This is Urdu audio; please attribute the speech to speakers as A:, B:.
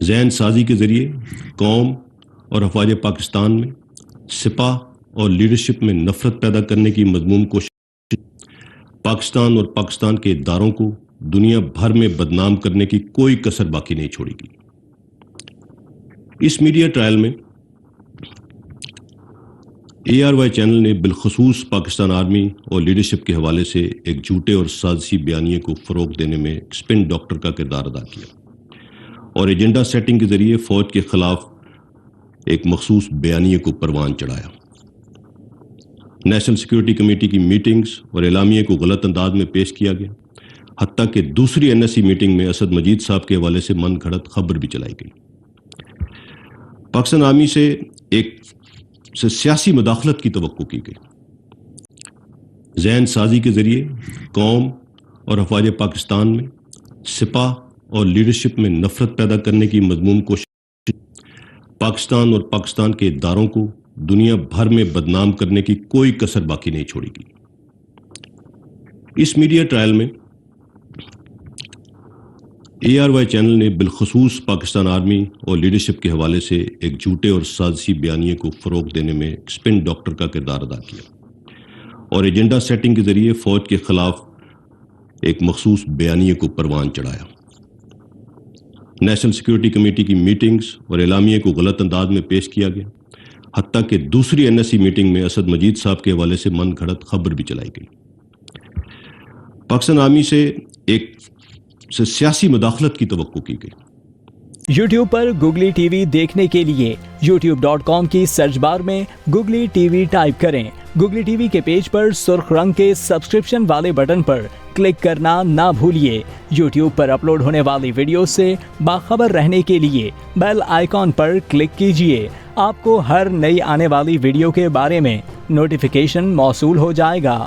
A: ذہن سازی کے ذریعے قوم اور افواج پاکستان میں سپاہ اور لیڈرشپ میں نفرت پیدا کرنے کی مذموم کوشش پاکستان اور پاکستان کے اداروں کو دنیا بھر میں بدنام کرنے کی کوئی کسر باقی نہیں چھوڑے گی۔ اس میڈیا ٹرائل میں ARY چینل نے بالخصوص پاکستان آرمی اور لیڈرشپ کے حوالے سے ایک جھوٹے اور سازشی بیانیے کو فروغ دینے میں اسپن ڈاکٹر کا کردار ادا کیا اور ایجنڈا سیٹنگ کے ذریعے فوج کے خلاف ایک مخصوص بیانیے کو پروان چڑھایا۔ نیشنل سیکیورٹی کمیٹی کی میٹنگز اور اعلامیے کو غلط انداز میں پیش کیا گیا، حتیٰ کہ دوسری NSC میٹنگ میں اسد مجید صاحب کے حوالے سے من گھڑت خبر بھی چلائی گئی۔ پاکستان آرمی سے سیاسی مداخلت کی توقع کی گئی۔ ذہن سازی کے ذریعے قوم اور افواج پاکستان میں سپاہ اور لیڈرشپ میں نفرت پیدا کرنے کی مذموم کوشش پاکستان اور پاکستان کے اداروں کو دنیا بھر میں بدنام کرنے کی کوئی کسر باقی نہیں چھوڑے گی۔ اس میڈیا ٹرائل میں ARY چینل نے بالخصوص پاکستان آرمی اور لیڈرشپ کے حوالے سے ایک جھوٹے اور سازشی بیانیے کو فروغ دینے میں اسپن ڈاکٹر کا کردار ادا کیا اور ایجنڈا سیٹنگ کے ذریعے فوج کے خلاف ایک مخصوص بیانیے کو پروان چڑھایا۔ نیشنل سیکیورٹی کمیٹی کی میٹنگز اور اعلامیے کو غلط انداز میں پیش کیا گیا، حتیٰ کہ دوسری NSC میٹنگ میں اسد مجید صاحب کے حوالے سے من گھڑت خبر بھی چلائی گئی۔ پاکستان آرمی سے سیاسی مداخلت کی توقع کی گئی۔
B: یوٹیوب پر گوگلی ٹی وی دیکھنے کے لیے youtube.com کی سرچ بار میں گوگلی ٹی وی ٹائپ کریں۔ گوگلی ٹی وی کے پیج پر سرخ رنگ کے سبسکرپشن والے بٹن پر کلک کرنا نہ بھولیے۔ یوٹیوب پر اپلوڈ ہونے والی ویڈیو سے باخبر رہنے کے لیے بیل آئیکن پر کلک کیجیے۔ آپ کو ہر نئی آنے والی ویڈیو کے بارے میں نوٹیفیکیشن موصول ہو جائے گا۔